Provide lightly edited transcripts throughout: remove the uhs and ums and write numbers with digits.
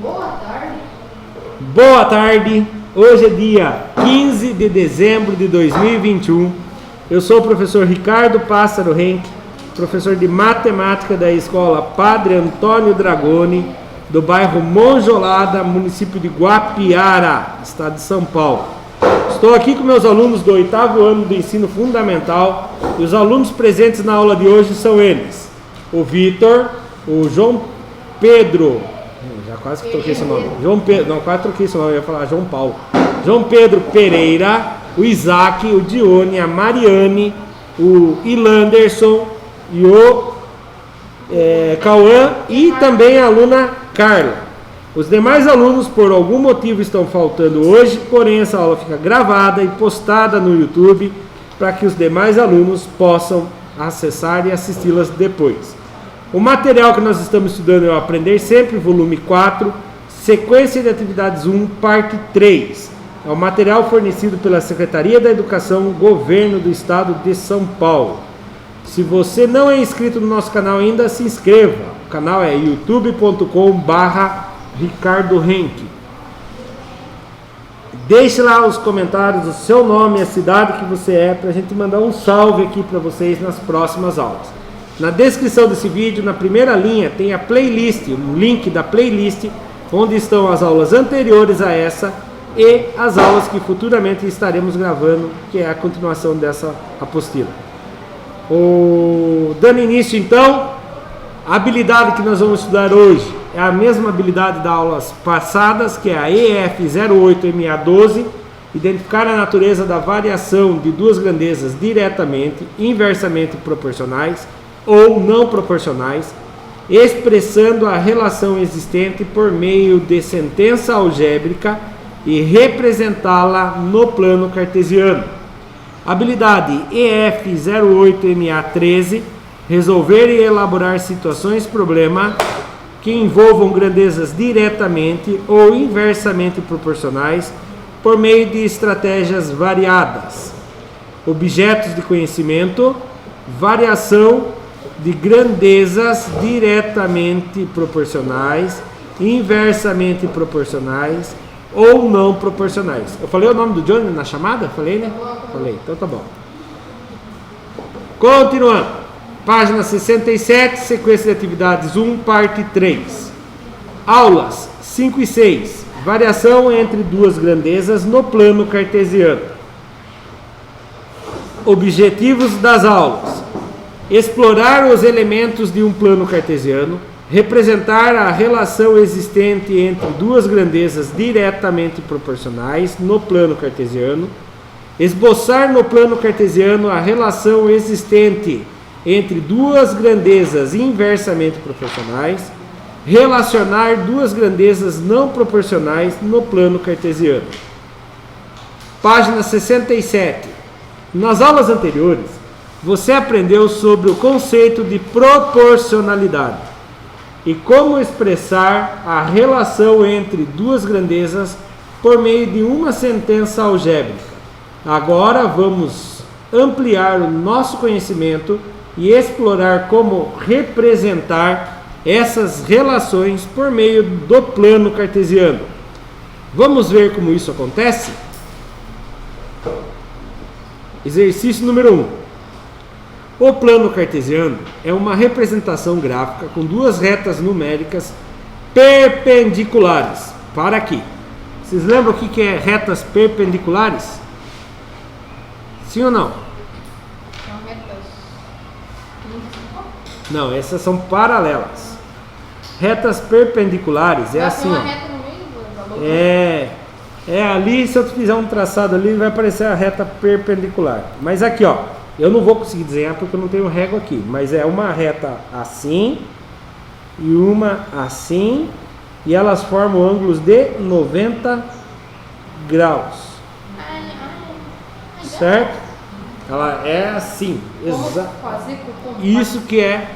Boa tarde. Boa tarde. Hoje é dia 15 de dezembro de 2021. Eu sou o professor Ricardo Pássaro Henke, professor de matemática da escola Padre Antônio Dragoni, do bairro Monjolada, município de Guapiara, estado de São Paulo. Estou aqui com meus alunos do 8º ano do ensino fundamental e os alunos presentes na aula de hoje são eles: o Vitor, o João Pedro, já quase que troquei esse nome, João Pedro, não, quase troquei esse nome, eu ia falar João Paulo, João Pedro Pereira, o Isaac, o Dione, a Mariane, o Ilanderson e o Cauã e também a aluna Carla. Os demais alunos, por algum motivo, estão faltando hoje, porém essa aula fica gravada e postada no YouTube para que os demais alunos possam acessar e assisti-las depois. O material que nós estamos estudando é o Aprender Sempre, volume 4, sequência de atividades 1, parte 3. É o material fornecido pela Secretaria da Educação, Governo do Estado de São Paulo. Se você não é inscrito no nosso canal ainda, se inscreva. O canal é youtube.com/Ricardo Henke. Deixe lá os comentários o seu nome e a cidade que você é para a gente mandar um salve aqui para vocês nas próximas aulas. Na descrição desse vídeo, na primeira linha, tem a playlist, um link da playlist onde estão as aulas anteriores a essa e as aulas que futuramente estaremos gravando, que é a continuação dessa apostila. Dando início então, a habilidade que nós vamos estudar hoje é a mesma habilidade das aulas passadas, que é a EF08MA12, identificar a natureza da variação de duas grandezas diretamente, inversamente proporcionais ou não proporcionais, expressando a relação existente por meio de sentença algébrica e representá-la no plano cartesiano. Habilidade EF08MA13, resolver e elaborar situações problema que envolvam grandezas diretamente ou inversamente proporcionais por meio de estratégias variadas. Objetos de conhecimento: variação de grandezas diretamente proporcionais, inversamente proporcionais ou não proporcionais. Eu falei o nome do Johnny na chamada? Falei, né? Falei, então tá bom. Continuando. Página 67, sequência de atividades 1, parte 3. Aulas 5 e 6. Variação entre duas grandezas no plano cartesiano. Objetivos das aulas: explorar os elementos de um plano cartesiano, representar a relação existente entre duas grandezas diretamente proporcionais no plano cartesiano, esboçar no plano cartesiano a relação existente entre duas grandezas inversamente proporcionais, relacionar duas grandezas não proporcionais no plano cartesiano. Página 67. Nas aulas anteriores, você aprendeu sobre o conceito de proporcionalidade e como expressar a relação entre duas grandezas por meio de uma sentença algébrica. Agora vamos ampliar o nosso conhecimento e explorar como representar essas relações por meio do plano cartesiano. Vamos ver como isso acontece? Exercício número 1. O plano cartesiano é uma representação gráfica com duas retas numéricas perpendiculares. Para aqui. Vocês lembram o que é retas perpendiculares? Sim ou não? Não, essas são paralelas. Retas perpendiculares é assim, ó. É ali, se eu fizer um traçado ali, vai aparecer a reta perpendicular. Mas aqui, ó, eu não vou conseguir desenhar porque eu não tenho régua aqui. Mas é uma reta assim e uma assim, e elas formam ângulos de 90 graus. Certo? Ela é assim. Isso que é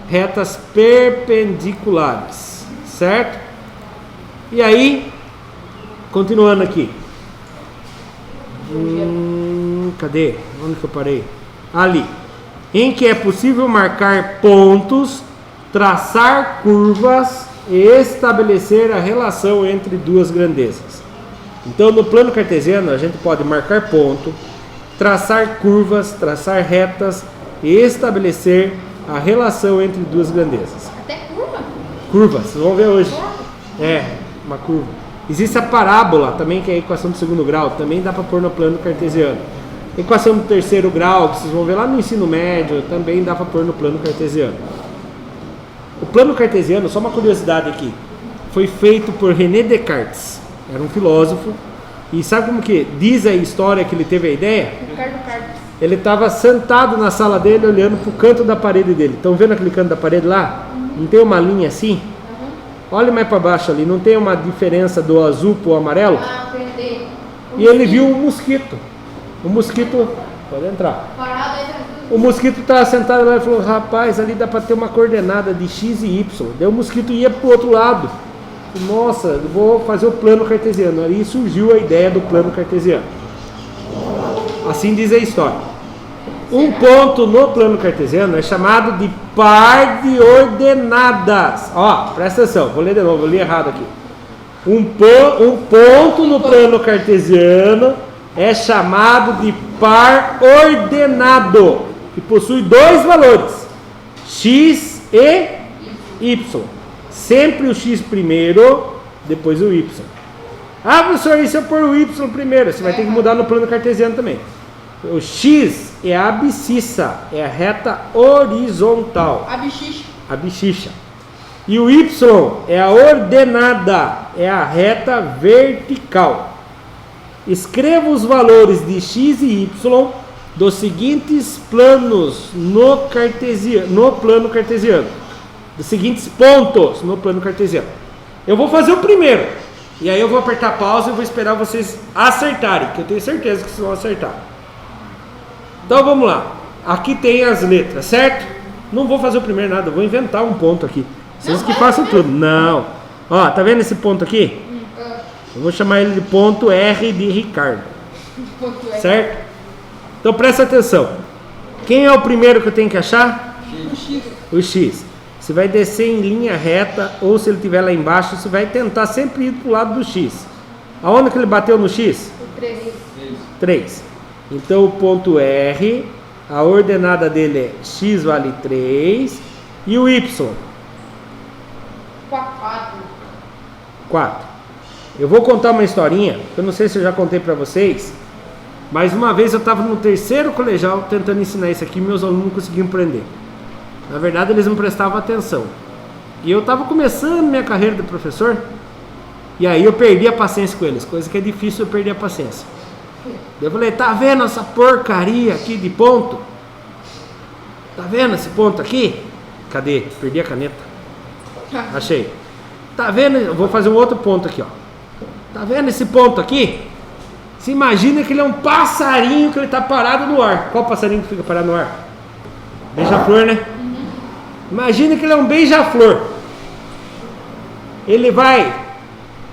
retas perpendiculares, certo? E aí, continuando aqui. Cadê? Onde que eu parei? Ali. Em que é possível marcar pontos, traçar curvas e estabelecer a relação entre duas grandezas. Então, no plano cartesiano, a gente pode marcar ponto, traçar curvas, traçar retas e estabelecer a relação entre duas grandezas. Até curva? Curva, vocês vão ver hoje. É, uma curva. Existe a parábola também, que é a equação do segundo grau, também dá para pôr no plano cartesiano. Equação do terceiro grau, que vocês vão ver lá no ensino médio, também dá para pôr no plano cartesiano. O plano cartesiano, só uma curiosidade aqui, foi feito por René Descartes, era um filósofo, e sabe como que diz a história que ele teve a ideia? Ricardo Carlos. Ele estava sentado na sala dele, olhando para o canto da parede dele. Estão vendo aquele canto da parede lá? Não tem uma linha assim? Olha mais para baixo ali, não tem uma diferença do azul para o amarelo? Ah, aprendi. E ele viu um mosquito. O mosquito, pode entrar. Parado aí. O mosquito estava sentado lá e falou: rapaz, ali dá para ter uma coordenada de X e Y. Daí o mosquito ia para o outro lado. Nossa, eu vou fazer o plano cartesiano. Aí surgiu a ideia do plano cartesiano. Assim diz a história. Um ponto no plano cartesiano é chamado de par de ordenadas. Ó, presta atenção, vou ler de novo, eu li errado aqui. Um ponto no plano cartesiano é chamado de par ordenado, que possui dois valores, x e y. Sempre o x primeiro, depois o y. Ah, professor, e se eu pôr o y primeiro? Você vai ter que mudar no plano cartesiano também. O x é a abscissa, é a reta horizontal. A bichicha. E o y é a ordenada, é a reta vertical. Escreva os valores de x e y dos seguintes planos no plano cartesiano. Dos seguintes pontos no plano cartesiano. Eu vou fazer o primeiro. E aí eu vou apertar pausa e vou esperar vocês acertarem, que eu tenho certeza que vocês vão acertar. Então vamos lá. Aqui tem as letras, certo? Não vou fazer o primeiro nada, eu vou inventar um ponto aqui. Vocês que façam tudo. Não. Ó, tá vendo esse ponto aqui? Eu vou chamar ele de ponto R de Ricardo. Certo? Então presta atenção. Quem é o primeiro que eu tenho que achar? O X. Você vai descer em linha reta, ou se ele estiver lá embaixo, você vai tentar sempre ir para o lado do X. Aonde que ele bateu no X? 3. Então o ponto R, a ordenada dele é X vale 3. E o Y? 4. Eu vou contar uma historinha, que eu não sei se eu já contei para vocês, mas uma vez eu estava no terceiro colegial tentando ensinar isso aqui e meus alunos não conseguiam aprender. Na verdade eles não prestavam atenção. E eu estava começando minha carreira de professor, e aí eu perdi a paciência com eles, coisa que é difícil eu perder a paciência. Eu falei: tá vendo essa porcaria aqui de ponto? Tá vendo esse ponto aqui? Cadê? Perdi a caneta. Achei. Tá vendo? Eu vou fazer um outro ponto aqui, ó. Tá vendo esse ponto aqui? Se imagina que ele é um passarinho que ele tá parado no ar. Qual passarinho que fica parado no ar? Beija-flor, né? Imagina que ele é um beija-flor. Ele vai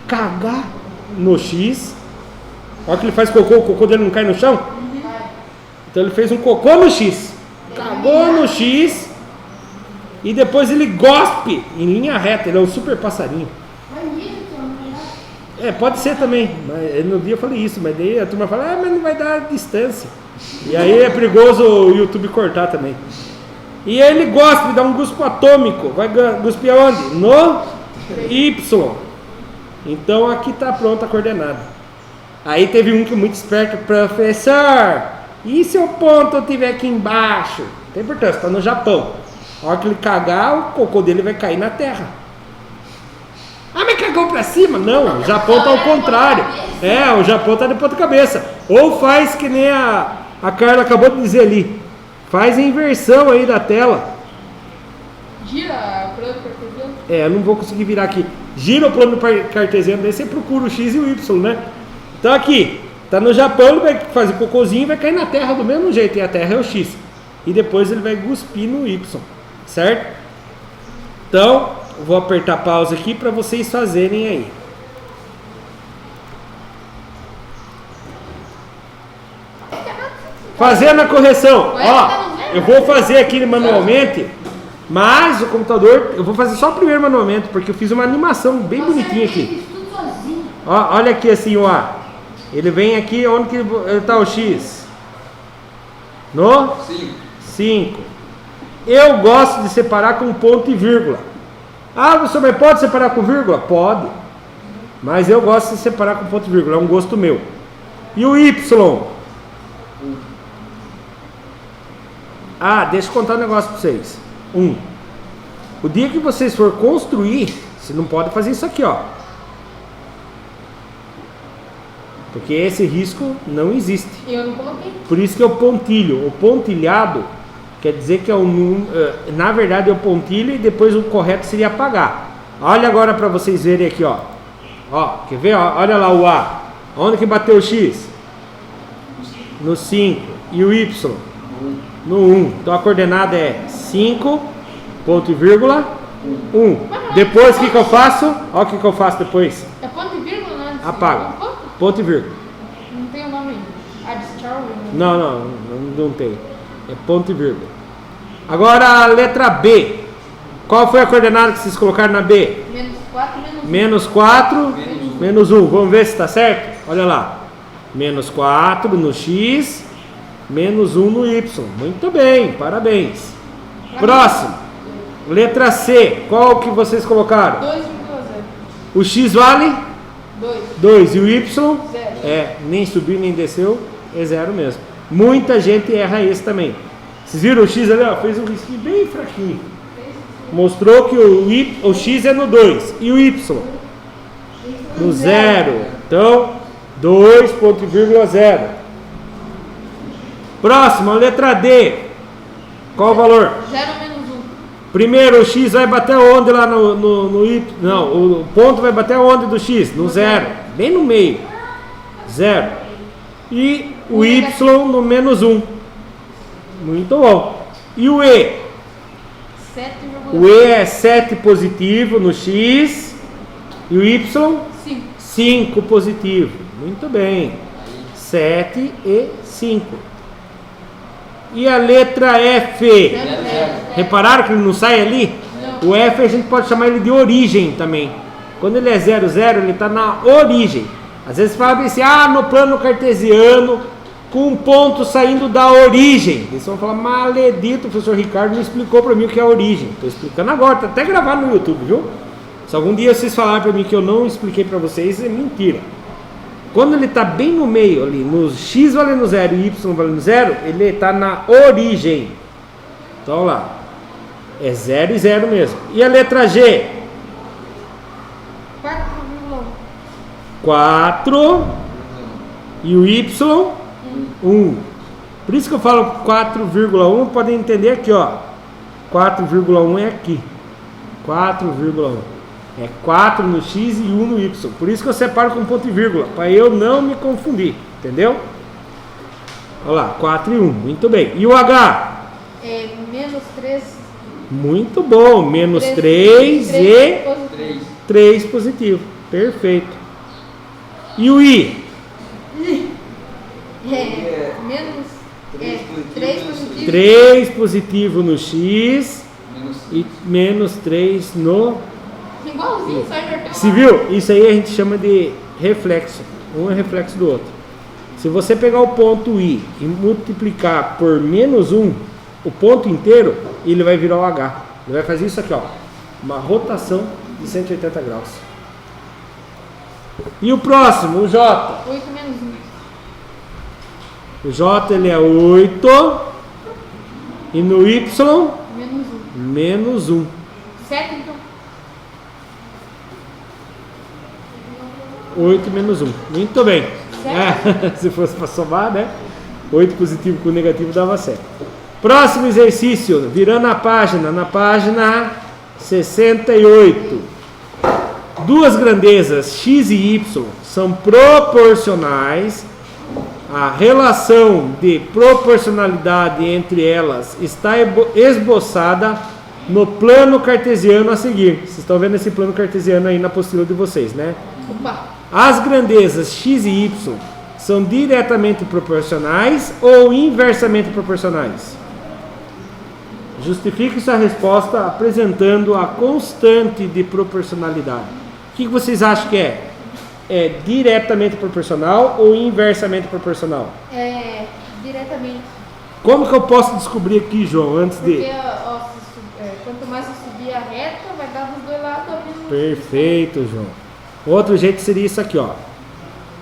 cagar no X. Olha que ele faz cocô, o cocô dele não cai no chão. Então ele fez um cocô no X. Cagou no X. E depois ele gospe em linha reta. Ele é um super passarinho. É, pode ser também. Mas no dia eu falei isso, mas daí a turma fala: mas não vai dar distância. E aí é perigoso o YouTube cortar também. E ele gospe, dá um guspo atômico. Vai cuspir aonde? No Y. Então aqui está pronta a coordenada. Aí teve um que é muito esperto: professor, e se o ponto estiver aqui embaixo? Não tem importância, está no Japão. A hora que ele cagar, o cocô dele vai cair na terra. Ah, mas cagou pra cima? Não, o Japão está ao contrário. É, o Japão está de ponta cabeça. Ou faz que nem a Carla acabou de dizer ali. Faz a inversão aí da tela. Gira o plano cartesiano? É, eu não vou conseguir virar aqui. Gira o plano cartesiano, daí você procura o X e o Y, né? Então aqui, tá no Japão, ele vai fazer cocôzinho e vai cair na terra do mesmo jeito. E a terra é o X. E depois ele vai cuspir no Y. Certo? Então, eu vou apertar pausa aqui para vocês fazerem aí. Fazendo a correção. Ó, eu vou fazer aqui manualmente, Mas o computador, eu vou fazer só o primeiro manualmente, porque eu fiz uma animação bem bonitinha aqui. Tudo sozinho. Ó, olha aqui assim o A. Ele vem aqui, onde que está o X? No 5. Eu gosto de separar com ponto e vírgula. Ah, você também pode separar com vírgula? Pode. Mas eu gosto de separar com ponto e vírgula, é um gosto meu. E o Y? Ah, deixa eu contar um negócio para vocês. O dia que vocês for construir, você não pode fazer isso aqui, ó. Porque esse risco não existe. Eu não coloquei. Por isso que eu pontilho. O pontilhado quer dizer que é o número. Na verdade eu pontilho e depois o correto seria apagar. Olha agora para vocês verem aqui, ó. Ó, quer ver? Ó, olha lá o A. Onde que bateu o X? No 5. E o Y? No 1. Então a coordenada é 5, ponto e vírgula, 1. Depois o que eu faço? Olha o que eu faço depois. É ponto e vírgula, não é? Apago. Ponto e vírgula. Não tem o nome. Adstral? Não tem. É ponto e vírgula. Agora a letra B. Qual foi a coordenada que vocês colocaram na B? Menos 4, menos 1. Menos 4, menos 1. Vamos ver se está certo? Olha lá. Menos 4 no X, menos 1 no Y. Muito bem, parabéns. Próximo. Letra C. Qual que vocês colocaram? 2,0. O X vale? 2. 2. E o Y? 0. É, nem subiu nem desceu, é 0 mesmo. Muita gente erra esse também. Vocês viram o X ali, ó, fez um risquinho bem fraquinho. Mostrou que o X é no 2 e o Y no 0. Então, 2,0. Próximo, a letra D. Qual o valor? 0 menos 1. Primeiro, o X vai bater onde lá no Y? Não, o ponto vai bater onde do X? No 0. Bem no meio. 0. E o Y no menos 1. Muito bom. E o E? 7,5. O E é 7 positivo no X. E o Y? 5. 5 positivo. Muito bem. 7 e 5. E a letra F? Repararam que ele não sai ali? Não. O F a gente pode chamar ele de origem também. Quando ele é 0, 0, ele está na origem. Às vezes fala assim, no plano cartesiano, com um ponto saindo da origem. Eles vão falar, maledito, o professor Ricardo não explicou para mim o que é a origem. Estou explicando agora, está até gravado no YouTube, viu? Se algum dia vocês falarem para mim que eu não expliquei para vocês, é mentira. Quando ele está bem no meio ali, no X valendo 0 e Y valendo 0, ele está na origem. Então, olha lá. É 0 e 0 mesmo. E a letra G? 4,1. 4. E o Y? 1. Por isso que eu falo 4,1, podem entender aqui, ó. 4,1 é aqui. 4,1. É 4 no X e 1 no Y. Por isso que eu separo com ponto e vírgula, para eu não me confundir. Entendeu? Olha lá, 4 e 1. Muito bem. E o H? É menos 3. Muito bom. Menos 3 e 3 positivo. Perfeito. E o I? É menos 3 positivo. 3 positivo no X e menos 3 no... Igualzinho, só inverteu. Se viu? Isso aí a gente chama de reflexo. Um é reflexo do outro. Se você pegar o ponto I e multiplicar por menos 1, o ponto inteiro, ele vai virar o H. Ele vai fazer isso aqui, ó. Uma rotação de 180 graus. E o próximo, o J? 8 menos 1. O J ele é 8. E no Y? Menos 1. Menos 1. 7 então. 8 menos 1. Muito bem. Se fosse para somar, né? 8 positivo com negativo dava 7. Próximo exercício, virando a página, na página 68. Duas grandezas x e y são proporcionais. A relação de proporcionalidade entre elas está esboçada no plano cartesiano a seguir. Vocês estão vendo esse plano cartesiano aí na apostila de vocês, né? Opa. As grandezas x e y são diretamente proporcionais ou inversamente proporcionais? Justifique sua resposta apresentando a constante de proporcionalidade. O que vocês acham que é? É diretamente proporcional ou inversamente proporcional? É, diretamente. Como que eu posso descobrir aqui, João, antes de... Porque ó, quanto mais eu subir a reta, vai dar dos dois lados ao mesmo. Perfeito, João. Outro jeito seria isso aqui, ó.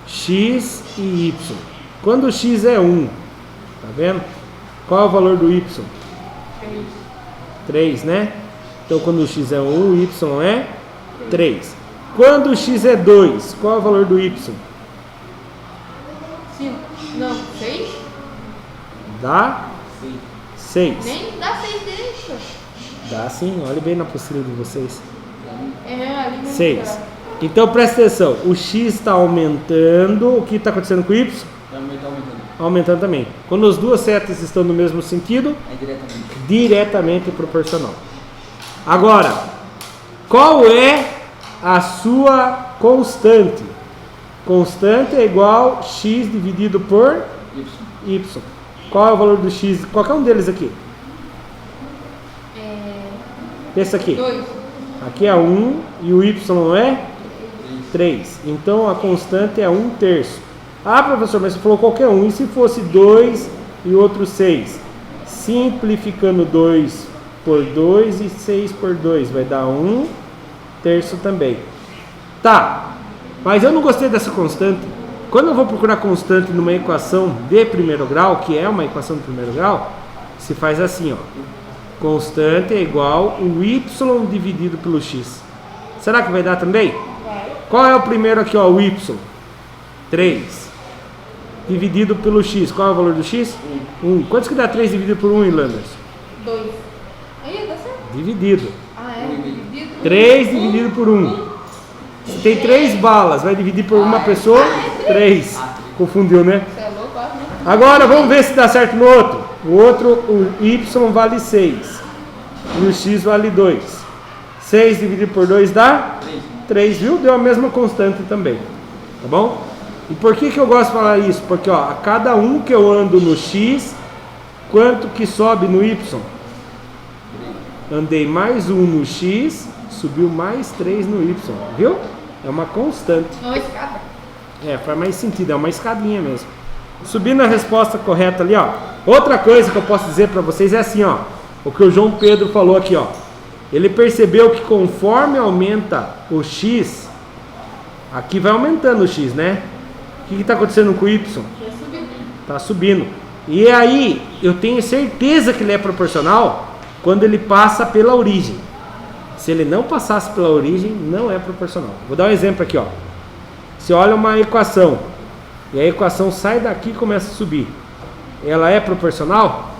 X e Y. Quando o X é 1, tá vendo? Qual é o valor do Y? 3, né? Então quando o X é 1, o Y é 3. Quando o X é 2, qual é o valor do Y? 5. Não, 6? Dá 6. Nem dá 6 direito. Dá sim, olha bem na apostila de vocês. É mesmo ali mesmo. 6. Então presta atenção, o X está aumentando, o que está acontecendo com o Y? Aumentando também. Quando as duas setas estão no mesmo sentido, É diretamente proporcional. Agora, qual é a sua constante? Constante é igual a x dividido por y. Qual é o valor do x? Qualquer um deles aqui. Esse aqui. 2. Aqui é 1 e o y é 3. Então a constante é 1/3. Ah, professor, mas você falou qualquer um. E se fosse 2 e outro 6? Simplificando 2 por 2 e 6 por 2 vai dar 1/3 também. Tá, mas eu não gostei dessa constante. Quando eu vou procurar constante numa equação de primeiro grau, que é uma equação de primeiro grau, se faz assim, ó. Constante é igual o y dividido pelo x. Será que vai dar também? Vai. Qual é o primeiro aqui, ó, o y? 3. Dividido pelo x. Qual é o valor do x? 1. Quantos que dá 3 dividido por 1, Irlanders? 2. Aí, dá certo? Dividido. Ah, é? Dividido. 3 dividido por 1. Se tem 3 balas, vai dividir por uma pessoa? 3. Confundiu, né? Você é louco, quase não. Agora vamos ver se dá certo no outro. O outro, o y vale 6. E o x vale 2. 6 dividido por 2 dá? 3, viu? Deu a mesma constante também. Tá bom? E por que eu gosto de falar isso? Porque ó, a cada um que eu ando no x, quanto que sobe no y? Andei mais 1 no x, subiu mais 3 no y. Viu? É uma constante. É uma escada. É, faz mais sentido, é uma escadinha mesmo. Subindo a resposta correta ali, ó. Outra coisa que eu posso dizer para vocês é assim, ó. O que o João Pedro falou aqui, ó. Ele percebeu que conforme aumenta o x, aqui vai aumentando o x, né? O que está acontecendo com o y? Vai subir. Está subindo. E aí, eu tenho certeza que ele é proporcional quando ele passa pela origem. Se ele não passasse pela origem, não é proporcional. Vou dar um exemplo aqui, ó. Você olha uma equação e a equação sai daqui e começa a subir. Ela é proporcional?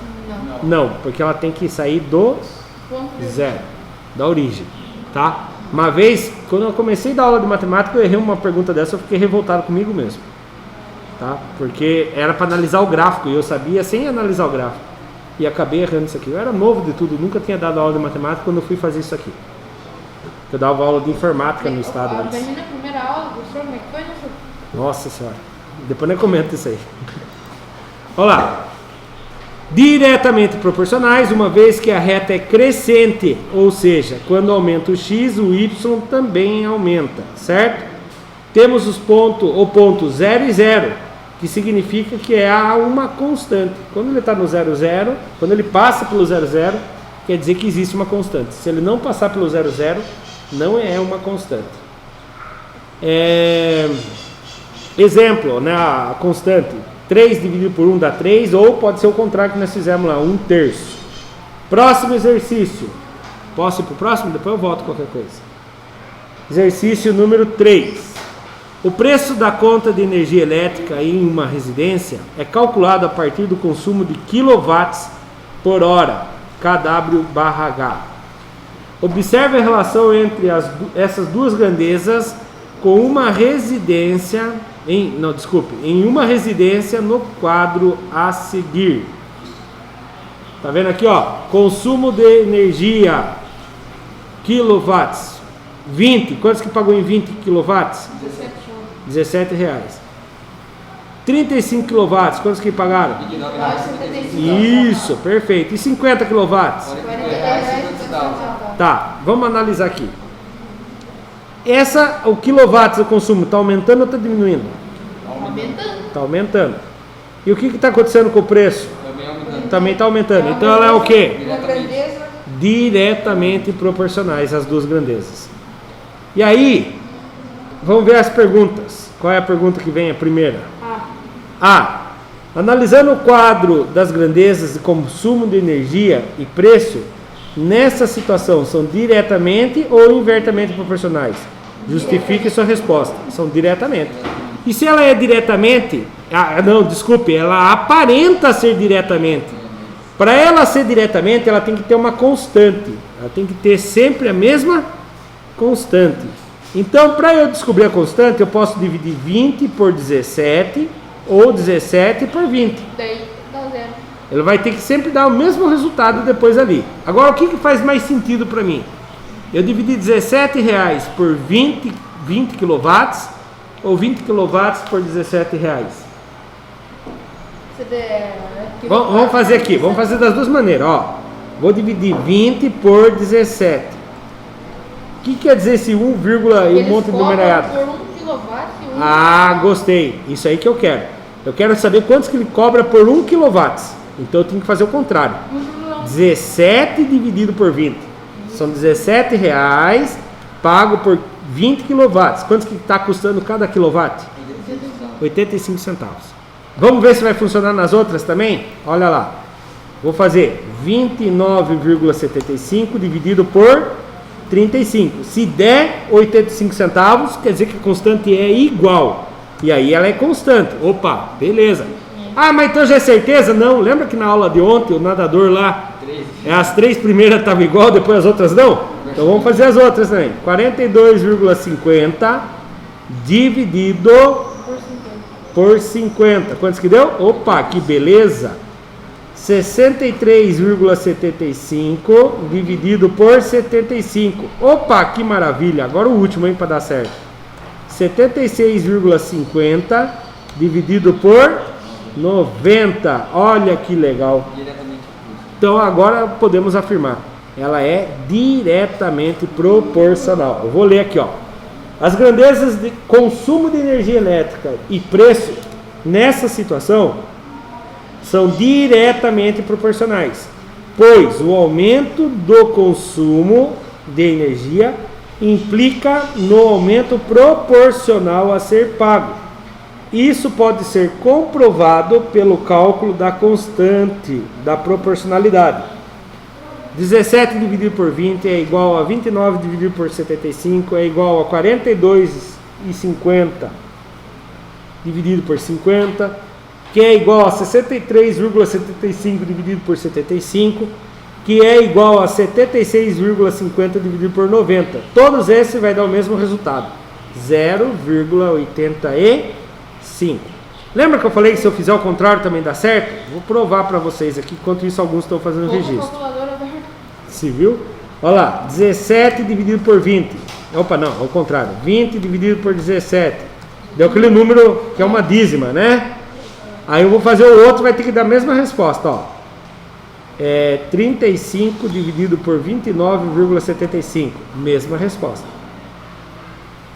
Não. Não, porque ela tem que sair do Ponto. zero, da origem, tá? Uma vez, quando eu comecei a dar aula de matemática, eu errei uma pergunta dessa, eu fiquei revoltado comigo mesmo, tá? Porque era para analisar o gráfico e eu sabia sem analisar o gráfico. E acabei errando isso aqui. Eu era novo de tudo, nunca tinha dado aula de matemática quando eu fui fazer isso aqui. Eu dava aula de informática no estado antes. Imagina a primeira aula, professor, como é que foi, né, senhor? Nossa senhora. Depois nem comenta isso aí. Olha lá. Diretamente proporcionais, uma vez que a reta é crescente, ou seja, quando aumenta o x, o y também aumenta, certo? Temos o ponto 0 e 0, que significa que há uma constante. Quando ele está no 0, 0, quando ele passa pelo 0, 0, quer dizer que existe uma constante. Se ele não passar pelo 0, 0, não é uma constante. Exemplo, né, a constante 3 dividido por 1 dá 3, ou pode ser o contrário que nós fizemos lá, 1/3. Próximo exercício. Posso ir para o próximo? Depois eu volto qualquer coisa. Exercício número 3. O preço da conta de energia elétrica em uma residência é calculado a partir do consumo de quilowatts por hora, kW/H. Observe a relação entre essas duas grandezas com uma residência em uma residência no quadro a seguir. Tá vendo aqui, ó? Consumo de energia quilowatts 20. Quantos que pagou em 20 quilowatts? 17 reais. 35 kW, quantos que pagaram? 9,75. Isso, perfeito. E 50 kW? R$ 40,50. Tá, vamos analisar aqui. O quilowatts do consumo está aumentando ou está diminuindo? Aumentando. Está aumentando. E o que está acontecendo com o preço? Também está aumentando. Então ela é o quê? Uma grandeza. Diretamente proporcionais às duas grandezas. E aí, vamos ver as perguntas. Qual é a pergunta que vem a primeira? A. Analisando o quadro das grandezas de consumo de energia e preço, nessa situação são diretamente ou inversamente proporcionais? Justifique sua resposta. São diretamente. E se ela é diretamente... ela aparenta ser diretamente. Para ela ser diretamente, ela tem que ter uma constante. Ela tem que ter sempre a mesma constante. Então, para eu descobrir a constante, eu posso dividir 20 por 17 ou 17 por 20. Daí dá zero. Ele vai ter que sempre dar o mesmo resultado depois ali. Agora, o que faz mais sentido para mim? Eu dividir R$17 por 20 kW ou 20 kW por R$17? Vamos fazer aqui, vamos fazer das duas maneiras. Ó, vou dividir 20 por 17. O que quer dizer esse 1, e um monte de numerado? Por 1 kW e 1 Ah, gostei. Isso aí que eu quero. Eu quero saber quantos que ele cobra por 1 kW. Então eu tenho que fazer o contrário. 17 dividido por 20. São R$17 pago por 20 kW. Quantos que está custando cada quilowatt? 85 centavos. Vamos ver se vai funcionar nas outras também? Olha lá. Vou fazer 29,75 dividido por 35. Se der 85 centavos, quer dizer que a constante é igual. E aí ela é constante. Opa, beleza. Ah, mas então já é certeza? Não. Lembra que na aula de ontem o nadador lá, as 3 primeiras estavam igual, depois as outras não? Então vamos fazer as outras também. 42,50 dividido por 50. Quantos que deu? Opa, que beleza. 63,75 dividido por 75. Opa, que maravilha. Agora o último, hein, para dar certo. 76,50 dividido por 90. Olha que legal. Então agora podemos afirmar. Ela é diretamente proporcional. Eu vou ler aqui, ó. As grandezas de consumo de energia elétrica e preço nessa situação são diretamente proporcionais, pois o aumento do consumo de energia implica no aumento proporcional a ser pago. Isso pode ser comprovado pelo cálculo da constante da proporcionalidade. 17 dividido por 20 é igual a 29 dividido por 75 é igual a 42,50 dividido por 50, que é igual a 63,75 dividido por 75, que é igual a 76,50 dividido por 90. Todos esses vai dar o mesmo resultado, 0,85. Lembra que eu falei que se eu fizer o contrário também dá certo? Vou provar para vocês aqui, enquanto isso alguns estão fazendo registro. Se viu? Olha lá, 17 dividido por 20. Opa, não, ao contrário. 20 dividido por 17. Deu aquele número que é uma dízima, né? Aí eu vou fazer o outro, vai ter que dar a mesma resposta, ó. 35 dividido por 29,75. Mesma resposta.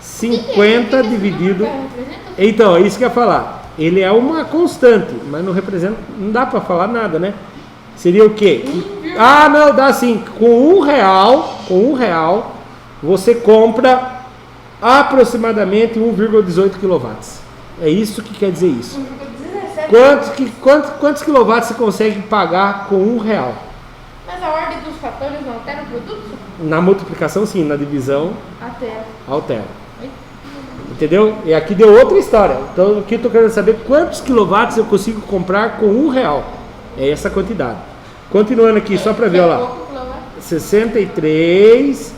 50 dividido... Então, é isso que eu ia falar. Ele é uma constante, mas não representa... Não dá para falar nada, né? Seria o quê? Ah, não, dá sim. Com R$1, você compra aproximadamente 1,18 kW. É isso que quer dizer isso. Quantos quilowatts você consegue pagar com R$1? Mas a ordem dos fatores não altera o produto? Na multiplicação sim, na divisão altera. Entendeu? E aqui deu outra história. Então aqui eu estou querendo saber quantos quilowatts eu consigo comprar com R$1. É essa quantidade. Continuando aqui, só para ver, olha lá. 63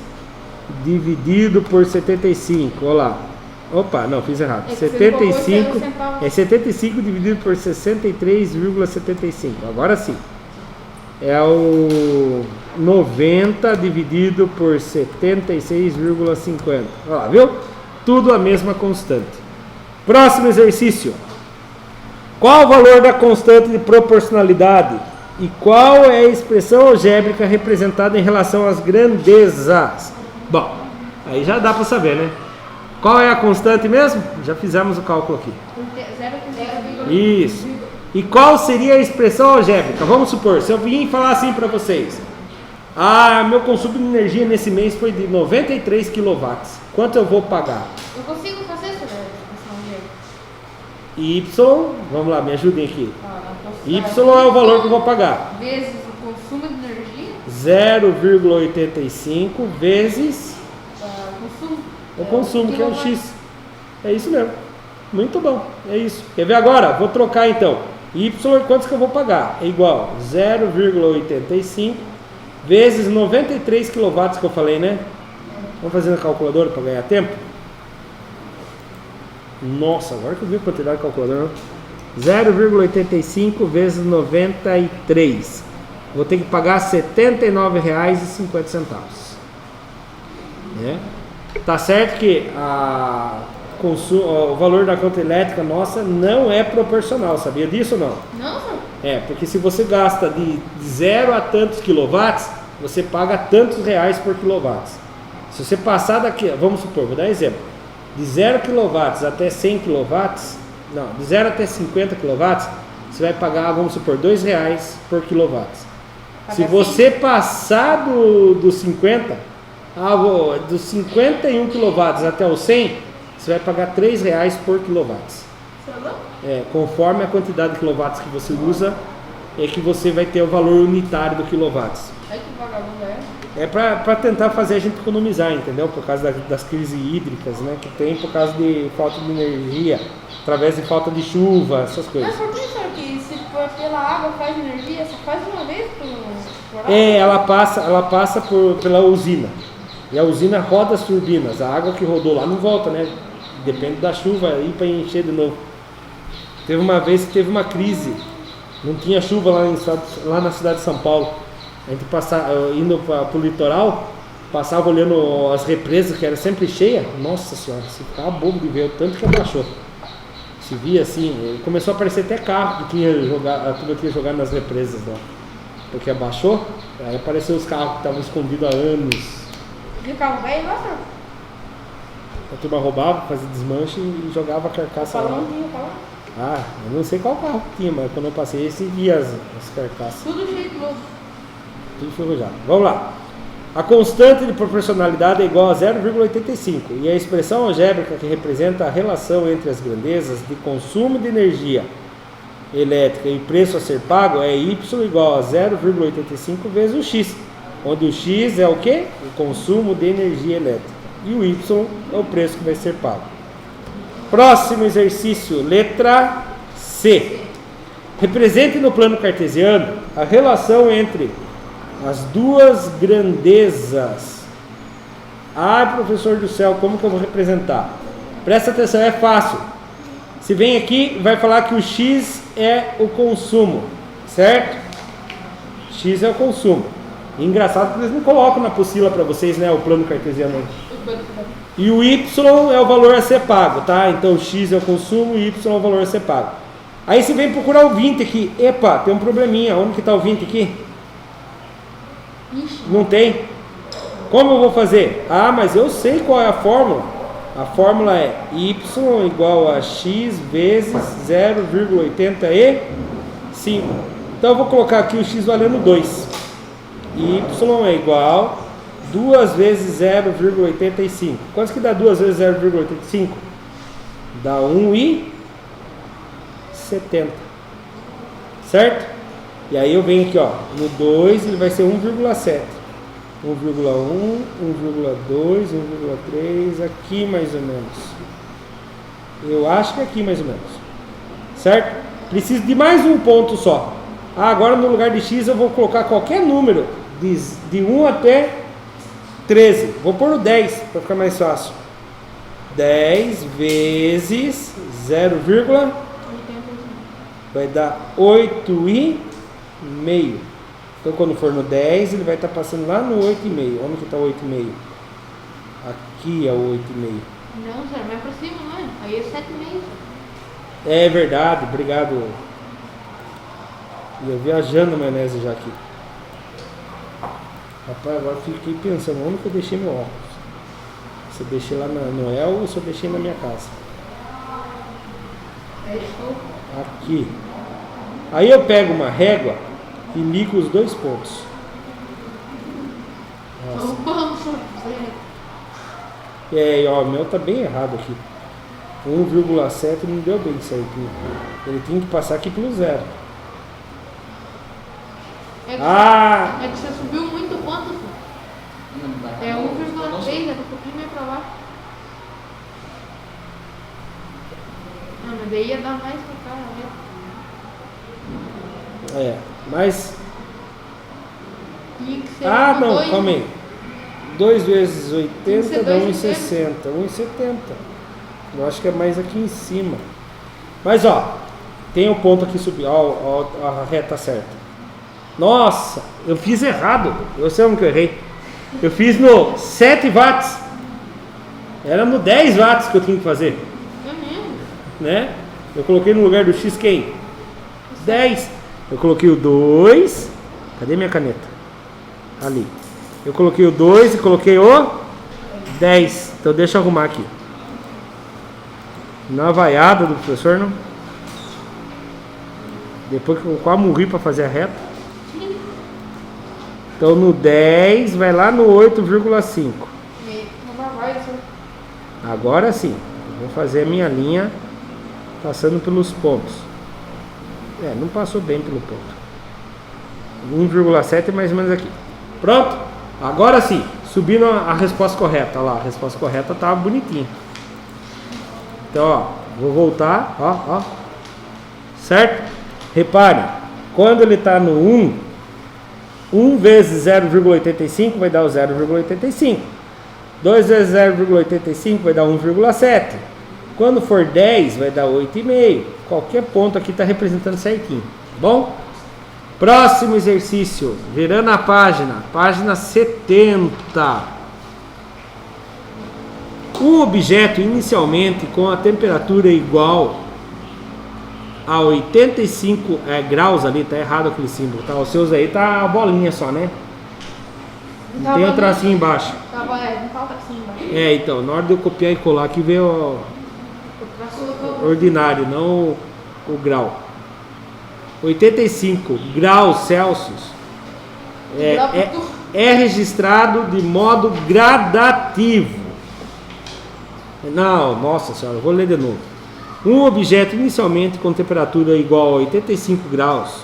dividido por 75, olha lá. Opa, não, fiz errado. 75 é 75 dividido por 63,75. Agora sim. É o 90 dividido por 76,50. Olha lá, viu? Tudo a mesma constante. Próximo exercício. Qual o valor da constante de proporcionalidade? E qual é a expressão algébrica representada em relação às grandezas? Bom, aí já dá para saber, né? Qual é a constante mesmo? Já fizemos o cálculo aqui. 0,0. Isso. E qual seria a expressão algébrica? Vamos supor, se eu vim falar assim para vocês. Meu consumo de energia nesse mês foi de 93 kW. Quanto eu vou pagar? Eu consigo fazer essa expressão algébrica. Y, vamos lá, me ajudem aqui. Y Então, é o valor que eu vou pagar. Vezes o consumo de energia. 0,85 vezes Consumo. o consumo, que é o quilowatt. X. É isso mesmo. Muito bom. É isso. Quer ver agora? Vou trocar então. Y, quantos que eu vou pagar? É igual 0,85 vezes 93 kW que eu falei, né? Vamos fazer na calculadora para ganhar tempo? Nossa, agora que eu vi a quantidade de calculadora. 0,85 vezes 93. Vou ter que pagar R$ 79,50. Né? Tá certo que o valor da conta elétrica nossa não é proporcional, sabia disso ou não? Não, senhor. Porque se você gasta de 0 a tantos quilowatts, você paga tantos reais por quilowatts. Se você passar daqui, vamos supor, vou dar exemplo, de 0 kW até 100 kW, não, de 0 até 50 kW, você vai pagar, vamos supor, R$2 por quilowatts. Se você passar dos 50, dos 51 kW até os 100, você vai pagar R$3 por quilowatts. Conforme a quantidade de quilowatts que você usa, é que você vai ter o valor unitário do quilowatts. Ai, que vagabundo é. É para tentar fazer a gente economizar, entendeu? Por causa das crises hídricas, né? Que tem por causa de falta de energia, através de falta de chuva, essas coisas. Mas por que, senhor, que se for pela água faz energia, só faz uma vez por água? Ela passa pela usina. E a usina roda as turbinas. A água que rodou lá não volta, né? Depende da chuva aí para encher de novo. Teve uma vez que teve uma crise, não tinha chuva lá na cidade de São Paulo. A gente indo para o litoral, passava olhando as represas que era sempre cheia. Nossa senhora, se ficava bobo de ver o tanto que abaixou. Se via assim, começou a aparecer até carro que tinha jogado nas represas lá. Porque abaixou, aí apareceu os carros que estavam escondidos há anos. E o carro velho lá, senhor? A turma roubava, fazia desmanche e jogava a carcaça lá. Eu não sei qual carro que tinha, mas quando eu passei, esse via as carcaças. Tudo cheio de louco. Tudo enferrujado. Vamos lá. A constante de proporcionalidade é igual a 0,85 e a expressão algébrica que representa a relação entre as grandezas de consumo de energia elétrica e preço a ser pago é Y igual a 0,85 vezes o X, onde o X é o quê? O consumo de energia elétrica e o Y é o preço que vai ser pago. Próximo exercício, letra C. Represente no plano cartesiano a relação entre as duas grandezas. Professor do céu, como que eu vou representar? Presta atenção, é fácil. Se vem aqui, vai falar que o X é o consumo, certo? X é o consumo. E engraçado que eles não colocam na apostila para vocês, né, o plano cartesiano. E o Y é o valor a ser pago, tá? Então o X é o consumo e o Y é o valor a ser pago. Aí você vem procurar o 20 aqui. Epa, tem um probleminha. Onde que está o 20 aqui? Ixi. Não tem? Como eu vou fazer? Mas eu sei qual é a fórmula. A fórmula é Y igual a X vezes 0,85. Então eu vou colocar aqui o X valendo 2. Y é igual 2 vezes 0,85. Quanto que dá 2 vezes 0,85? Dá 1,70. Certo? E aí eu venho aqui, ó, no 2 ele vai ser 1,7. 1,1, 1,2, 1,3, aqui mais ou menos. Eu acho que é aqui mais ou menos. Certo? Preciso de mais um ponto só. Agora no lugar de X eu vou colocar qualquer número de 1 até 13. Vou pôr o 10 para ficar mais fácil. 10 vezes 0, vai dar 8,5. Então quando for no 10 ele vai estar passando lá no 8,5. Onde que está o 8,5? Aqui é o 8,5. Não, senhor, mais pra cima, não é? Aí é 7,5. É verdade, obrigado. Ia viajando a maionese já aqui. Rapaz, agora fiquei pensando, onde que eu deixei meu óculos? Se eu deixei lá no El ou se eu deixei na minha casa? Aqui. Aí eu pego uma régua e ligo os dois pontos. Nossa. É, ó, o meu tá bem errado aqui. 1,7 não deu bem certinho. Ele tem que passar aqui pelo zero. É que você subiu muito quanto? É 1,3, é um pouquinho mais pra lá. Ah, mas daí ia dar mais pra cá, né? É, mas... Tinha que ser não, dois, calma aí. 2 vezes 80 ser dá 2,60. 1,70. Eu acho que é mais aqui em cima. Mas ó, tem um ponto aqui subir, ó, a reta certa. Nossa, eu fiz errado. Eu sei onde que eu errei. Eu fiz no 7 watts. Era no 10 watts que eu tinha que fazer. É mesmo? Né? Eu coloquei no lugar do X quem? 10. Eu coloquei o 2. Cadê minha caneta? Ali. Eu coloquei o 2 e coloquei o 10. Então deixa eu arrumar aqui. Na vaiada do professor, não? Depois que eu quase morri para fazer a reta. Então no 10 vai lá no 8,5. Agora sim. Eu vou fazer a minha linha passando pelos pontos. Não passou bem pelo ponto. 1,7 é mais ou menos aqui. Pronto? Agora sim. Subindo a resposta correta. Olha lá, a resposta correta estava bonitinha. Então, ó, vou voltar, ó. Certo? Repare, quando ele está no 1 vezes 0,85 vai dar o 0,85. 2 vezes 0,85 vai dar 1,7. Quando for 10 vai dar 8,5. Qualquer ponto aqui está representando certinho. Tá bom? Próximo exercício, virando a página 70. Um objeto inicialmente com a temperatura igual a 85 graus ali, tá errado aquele símbolo, tá? Os seus aí tá a bolinha só, né? Não tem o tracinho embaixo. Não falta tracinho embaixo. Então, na hora de eu copiar e colar aqui veio o ordinário, não o grau. 85 graus Celsius é registrado de modo gradativo. Não, nossa senhora, eu vou ler de novo. Um objeto inicialmente com temperatura igual a 85 graus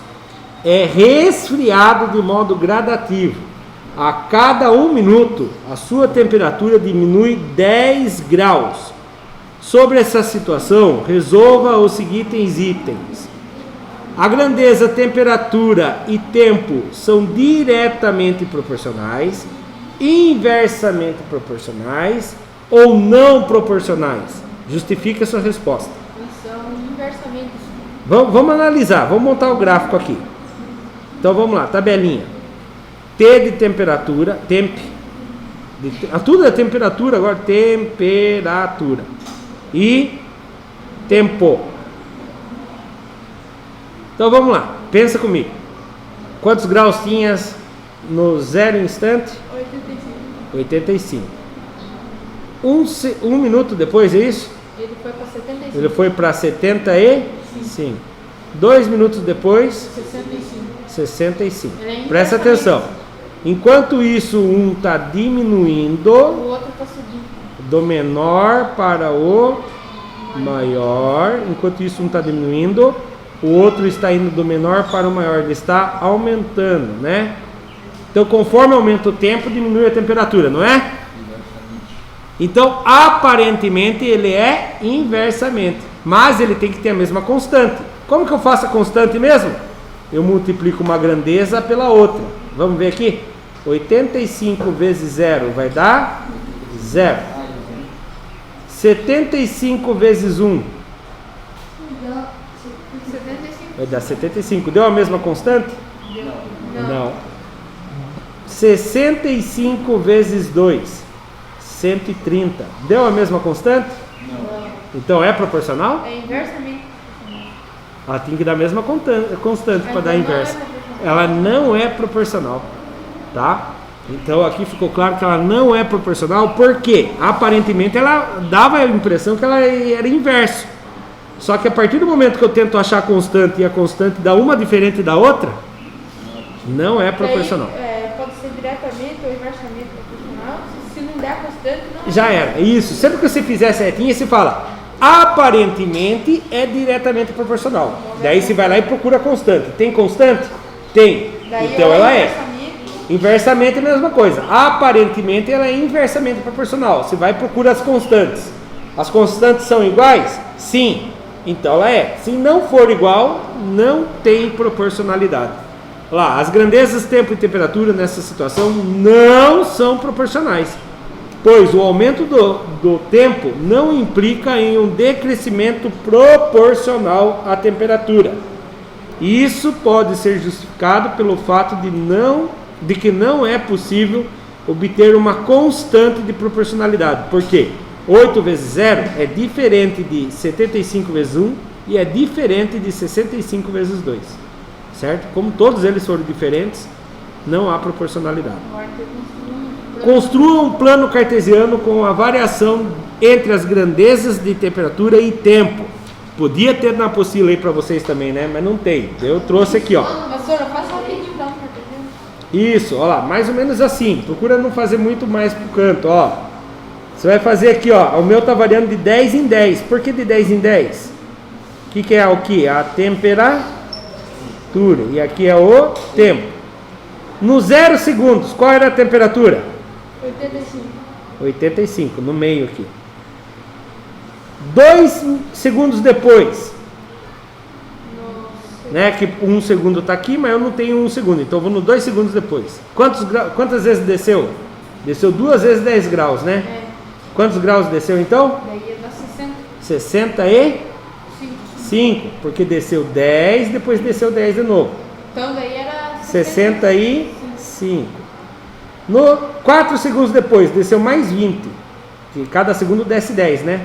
é resfriado de modo gradativo. A cada 1 minuto, a sua temperatura diminui 10 graus. Sobre essa situação, resolva os seguintes itens. A grandeza, temperatura e tempo são diretamente proporcionais, inversamente proporcionais ou não proporcionais. Justifique a sua resposta. São inversamente. Vamos analisar, vamos montar o gráfico aqui. Então vamos lá, tabelinha. T de temperatura, tudo é temperatura agora, temperatura. E tempo. Então vamos lá, pensa comigo. Quantos graus tinhas no 0 instante? 85. 1 minuto depois, é isso? Ele foi para 75. Ele foi para 75. 2 minutos depois? 65. Presta atenção. Enquanto isso, um está diminuindo, o outro está subindo. Do menor para o maior. Enquanto isso, um está diminuindo, o outro está indo do menor para o maior. Ele está aumentando, né? Então, conforme aumenta o tempo, diminui a temperatura, não é? Então, aparentemente, ele é inversamente. Mas ele tem que ter a mesma constante. Como que eu faço a constante mesmo? Eu multiplico uma grandeza pela outra. Vamos ver aqui? 85 vezes 0 vai dar 0. 75 vezes 1 vai dar 75. Deu a mesma constante? Não. 65 vezes 2 130. Deu a mesma constante? Não. Então é proporcional? É inversamente. Ela tem que dar a mesma constante para dar a inversa. Ela não é proporcional, tá? Então aqui ficou claro que ela não é proporcional, porque aparentemente ela dava a impressão que ela era inverso. Só que a partir do momento que eu tento achar a constante e a constante dá uma diferente da outra, não é proporcional. Daí, pode ser diretamente ou inversamente proporcional. Se não der a constante, não. Já era. Isso. Sempre que você fizer setinha, você fala aparentemente é diretamente proporcional. Daí você vai lá e procura a constante. Tem constante? Tem. Daí, então ela é. Inversamente é a mesma coisa. Aparentemente ela é inversamente proporcional. Você vai e procura as constantes. As constantes são iguais? Sim. Então ela é. Se não for igual, não tem proporcionalidade. Lá, as grandezas, tempo e temperatura nessa situação não são proporcionais, pois o aumento do tempo não implica em um decrescimento proporcional à temperatura. Isso pode ser justificado pelo fato de que não é possível obter uma constante de proporcionalidade. Por quê? 8 vezes 0 é diferente de 75 vezes 1 e é diferente de 65 vezes 2. Certo? Como todos eles foram diferentes, não há proporcionalidade. Construa um plano cartesiano com a variação entre as grandezas de temperatura e tempo. Podia ter na apostila aí para vocês também, né? Mas não tem. Eu trouxe aqui, ó. Professora, faça um rapidinho então, cartesiano. Isso, ó lá, mais ou menos assim. Procura não fazer muito mais pro canto, ó. Você vai fazer aqui, ó. O meu tá variando de 10 em 10. Por que de 10 em 10? O que é o que? A temperatura. E aqui é o tempo. No 0 segundos, qual era a temperatura? 85. 85, no meio aqui. 2 segundos depois. Né, que 1 segundo está aqui, mas eu não tenho 1 segundo. Então eu vou no 2 segundos depois. Quantas vezes desceu? Desceu 2 vezes 10 graus, né? É. Quantos graus desceu então? Daí ia dar 60. 65, porque desceu 10, depois desceu 10 de novo. Então daí era 65. No 4 segundos depois, desceu mais 20. Que cada segundo desce 10, né?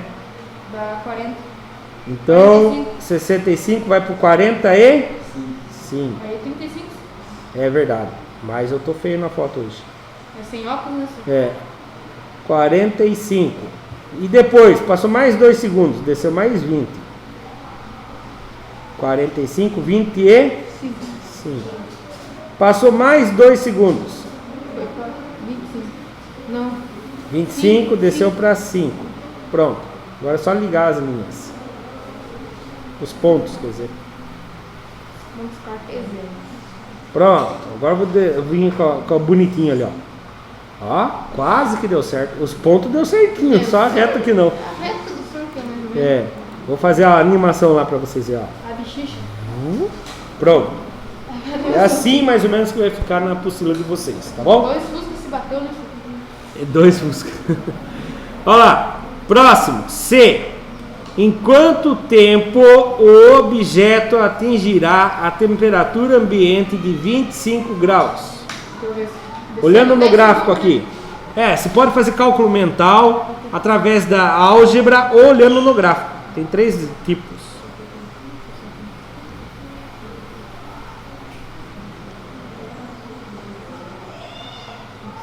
Dá 40. Então, 65 vai para 45. Aí 35. É verdade. Mas eu tô feio na foto hoje. É sem óculos, né? É. 45. E depois, passou mais 2 segundos, desceu mais 20. 45, 25. Passou mais 2 segundos. Foi para 25. Não. 25, desceu para 5. Pronto. Agora é só ligar as linhas. Os pontos, quer dizer. Vamos cartesianos. Pronto. Agora eu vim com a bonitinha ali, ó. Ó, quase que deu certo. Os pontos deu certinho, só a reta que não. A reta do surco é mais ou menos. É. Vou fazer a animação lá pra vocês verem, ó. A bichicha. Pronto. É assim mais ou menos que vai ficar na apostila de vocês, tá bom? 2 fuscas se bateu nesse. 2 fuscas. Olha lá. Próximo. C. Em quanto tempo o objeto atingirá a temperatura ambiente de 25 graus? Deixa eu ver. Olhando no gráfico aqui. Você pode fazer cálculo mental através da álgebra ou olhando no gráfico. Tem 3 tipos.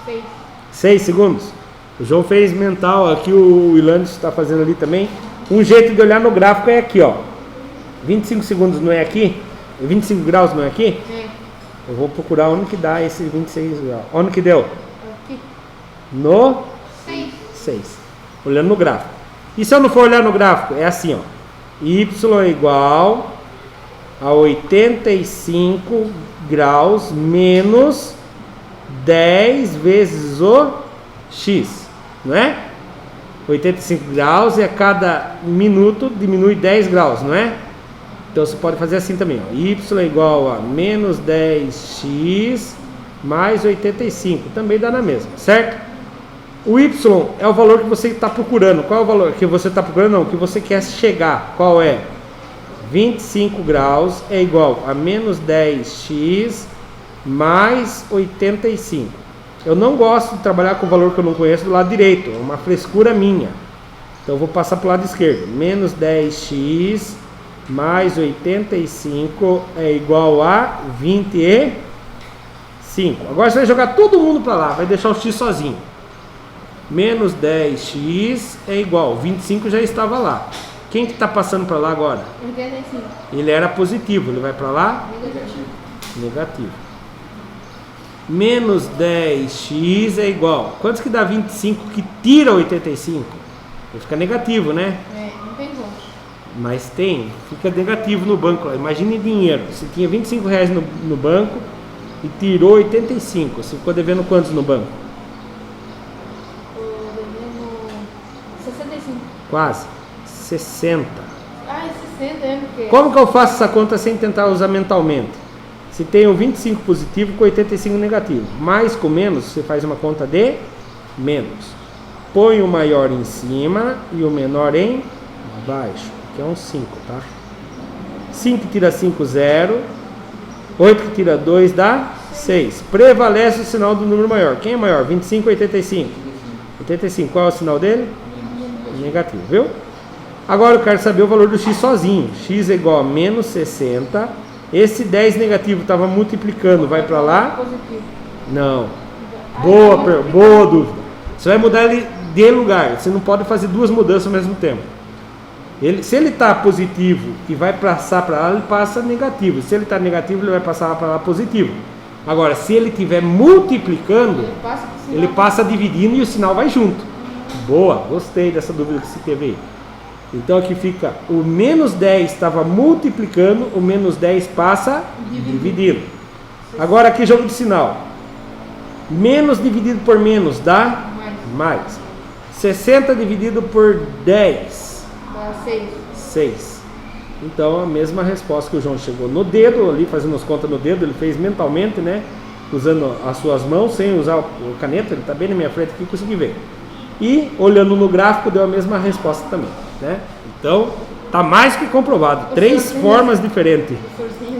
Seis. 6 segundos. O João fez mental, aqui o Ilandes está fazendo ali também. Um jeito de olhar no gráfico é aqui, ó. 25 segundos não é aqui? 25 graus não é aqui? É. Eu vou procurar onde que dá esse 26 graus. Onde que deu? Aqui. No 6. Olhando no gráfico. E se eu não for olhar no gráfico? É assim, ó. Y é igual a 85 graus menos 10 vezes o x, não é? 85 graus e a cada minuto diminui 10 graus, não é? Então você pode fazer assim também, ó. Y é igual a menos 10x mais 85, também dá na mesma, certo? O Y é o valor que você está procurando. Qual é o valor que você está procurando? Não, que você quer chegar. Qual é? 25 graus é igual a menos 10x mais 85. Eu não gosto de trabalhar com o valor que eu não conheço do lado direito, é uma frescura minha. Então eu vou passar para o lado esquerdo. Menos 10x mais 85 é igual a 25. Agora você vai jogar todo mundo para lá, vai deixar o x sozinho. Menos 10x é igual, 25 já estava lá. Quem que está passando para lá agora? 85. Ele era positivo, ele vai para lá? Negativo. Negativo. Menos 10x é igual. Quantos que dá 25 que tira 85? Vai ficar negativo, né? Não tem como. Mas tem, fica negativo no banco. Imagine dinheiro. Você tinha 25 reais no banco e tirou 85. Você ficou devendo quantos no banco? Tô devendo 65. Quase. 60. Ah, 60 é porque... Como que eu faço essa conta sem tentar usar mentalmente? Se tenho 25 positivo com 85 negativo. Mais com menos, você faz uma conta de menos. Põe o maior em cima e o menor em baixo. Que é um 5, tá? 5 tira 5, 0. 8 que tira 2 dá 6. Prevalece o sinal do número maior. Quem é maior? 25 ou 85? 85. Qual é o sinal dele? Negativo, viu? Agora eu quero saber o valor do x sozinho. X é igual a menos 60. Esse 10 negativo estava multiplicando. Vai para lá? Positivo. Não. Boa dúvida. Você vai mudar ele de lugar. Você não pode fazer duas mudanças ao mesmo tempo. Se ele está positivo e vai passar para lá, ele passa negativo. Se ele está negativo, ele vai passar para lá positivo. Agora, se ele estiver multiplicando, ele passa dividindo e o sinal vai junto. Boa, gostei dessa dúvida que você teve aí. Então aqui fica, o menos 10 estava multiplicando, o menos 10 passa dividindo. Agora aqui jogo de sinal. Menos dividido por menos dá mais. 60 dividido por 10. 6. Então a mesma resposta que o João chegou no dedo, ali fazendo as contas no dedo, ele fez mentalmente, né? Usando as suas mãos, sem usar o caneta, ele está bem na minha frente aqui, consegui ver. E olhando no gráfico, deu a mesma resposta também, né? Então, tá mais que comprovado. 3 formas diferentes.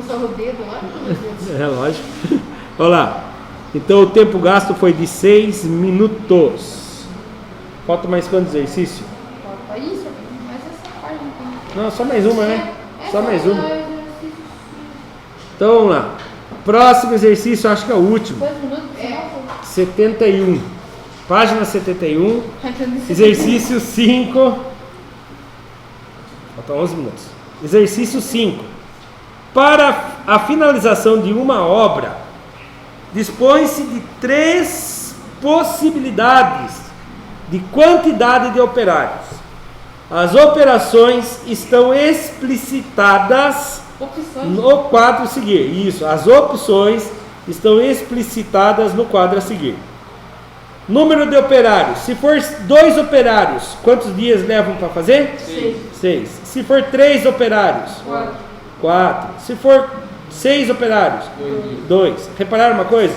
Só o dedo lá? É lógico. Olha lá. Então o tempo gasto foi de 6 minutos. Falta mais quanto exercício? Falta isso, mas essa parte não tem. Não, só mais uma, né? Só mais uma. Então vamos lá. Próximo exercício, acho que é o último. Quantos minutos? 71. Página 71. Exercício 5. Faltam 11 minutos. Exercício 5. Para a finalização de uma obra, dispõe-se de 3 possibilidades de quantidade de operários. As operações estão explicitadas no quadro a seguir. Isso, as opções estão explicitadas no quadro a seguir. Número de operários. Se for 2 operários, quantos dias levam para fazer? 6. Se for 3 operários? 4. Se for 6 operários? 2. Repararam uma coisa?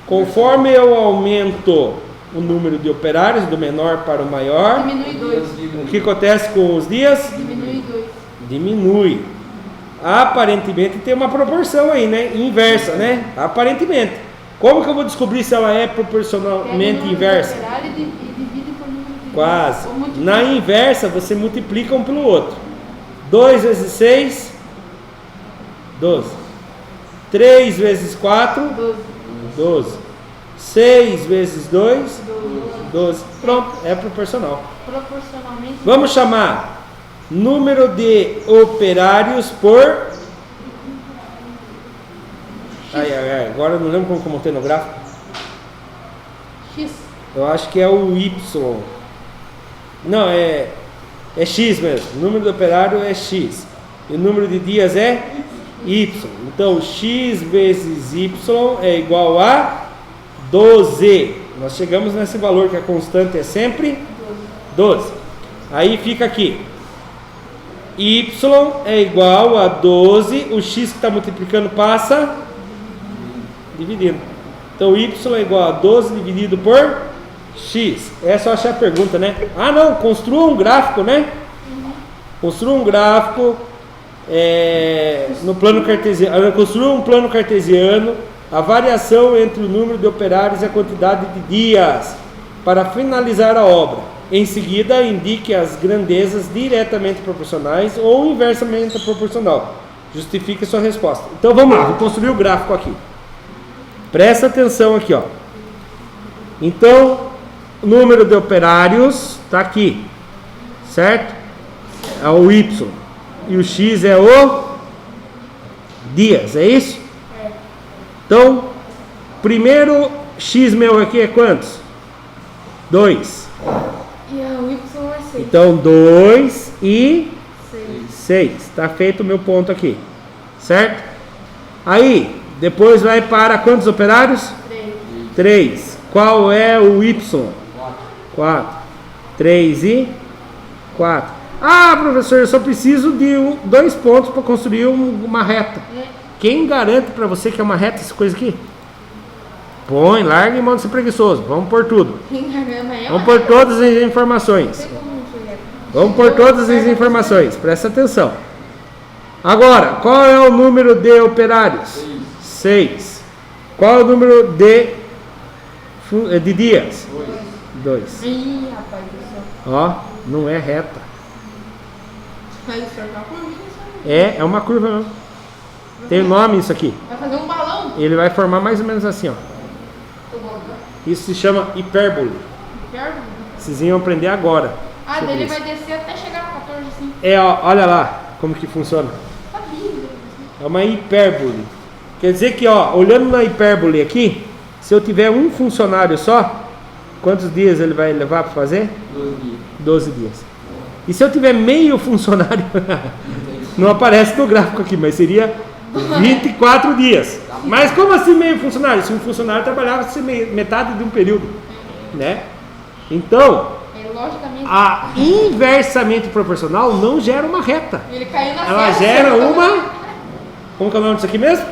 Conforme eu aumento o número de operários, do menor para o maior, diminui 2. O que acontece com os dias? Diminui 2. Diminui. Aparentemente tem uma proporção aí, né? Inversa, né? Aparentemente. Como que eu vou descobrir se ela é proporcionalmente inversa? Quase. Na inversa, você multiplica um pelo outro. 2 vezes 6, 12. 3 vezes 4, 12. 6 vezes 2, 12. Pronto, é proporcional. Proporcionalmente. Vamos chamar número de operários por... Agora eu não lembro como eu montei no gráfico. X. Eu acho que é o Y. Não, é X mesmo. O número de operário é X. E o número de dias é Y. Então X vezes Y é igual a 12. Nós chegamos nesse valor que a constante é sempre 12. Aí fica aqui. Y é igual a 12. O X que está multiplicando passa dividindo. Então Y é igual a 12 dividido por X. Essa eu achei a pergunta, né? Ah não, construa um gráfico, né? Construa um gráfico no plano cartesiano. Construa um plano cartesiano. A variação entre o número de operários e a quantidade de dias para finalizar a obra. Em seguida, indique as grandezas diretamente proporcionais ou inversamente proporcional. Justifique sua resposta. Então vamos lá, vou construir o gráfico aqui. Presta atenção aqui, ó. Então, o número de operários está aqui, certo? É o Y. E o X é o dias, é isso? É. Então, primeiro X meu aqui é quantos? 2. E o Y é 6. Então, 2 e 6. Está feito o meu ponto aqui, certo? Aí, depois vai para quantos operários? 3. Qual é o Y? 4. 3 e 4. Ah, professor, eu só preciso de 2 pontos para construir uma reta. Quem garante para você que é uma reta essa coisa aqui? Põe, larga e manda ser preguiçoso. Vamos por tudo. Vamos por todas as informações. Vamos por todas as informações. Presta atenção. Agora, qual é o número de operários? 6. Qual é o número de dias? 2. Ih, rapaz do céu. Ó, não é reta. Vai ser uma curva? É uma curva mesmo. Tem nome isso aqui. Vai fazer um balão? Ele vai formar mais ou menos assim, ó. Isso se chama hipérbole. Hipérbole? Vocês iam aprender agora. Ah, dele vai descer até chegar no 14, assim. Ó, olha lá como que funciona. Tá lindo. É uma hipérbole. Quer dizer que, ó, olhando na hipérbole aqui, se eu tiver um funcionário só, quantos dias ele vai levar para fazer? 12 dias. E se eu tiver meio funcionário, não aparece no gráfico aqui, mas seria 24 dias. Mas como assim meio funcionário? Se um funcionário trabalhava metade de um período, né? Então, logicamente, a inversamente proporcional não gera uma reta. Ele caiu na Ela gera uma... Como que é o nome disso aqui mesmo?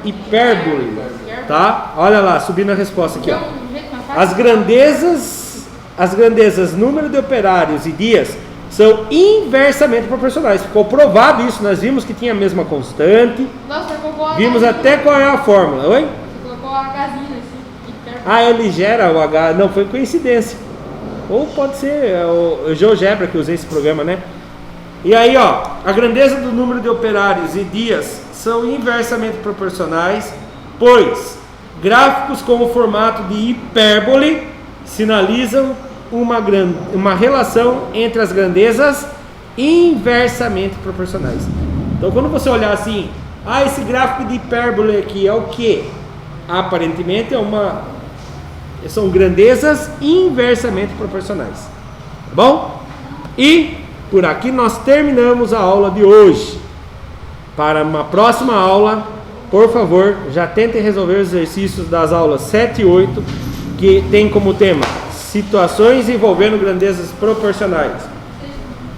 Hipérbole. Tá? Olha lá, subindo a resposta aqui, ó. As grandezas, número de operários e dias são inversamente proporcionais. Ficou provado isso, nós vimos que tinha a mesma constante. Nossa, colocou vimos até qual é a fórmula. Oi? Você colocou o Hzinho assim. Ah, ele gera o H. Não, foi coincidência. Ou pode ser o GeoGebra que usei esse programa, né? E aí, ó, a grandeza do número de operários e dias são inversamente proporcionais, pois gráficos com o formato de hipérbole sinalizam uma relação entre as grandezas inversamente proporcionais. Então, quando você olhar assim, esse gráfico de hipérbole aqui é o que? Aparentemente são grandezas inversamente proporcionais. Tá bom? E por aqui nós terminamos a aula de hoje. Para uma próxima aula, por favor, já tentem resolver os exercícios das aulas 7 e 8, que tem como tema situações envolvendo grandezas proporcionais.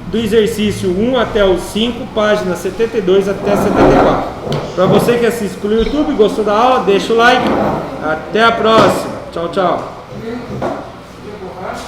Do exercício 1 até o 5, páginas 72 até 74. Para você que assiste pelo YouTube, gostou da aula, deixa o like. Até a próxima. Tchau, tchau.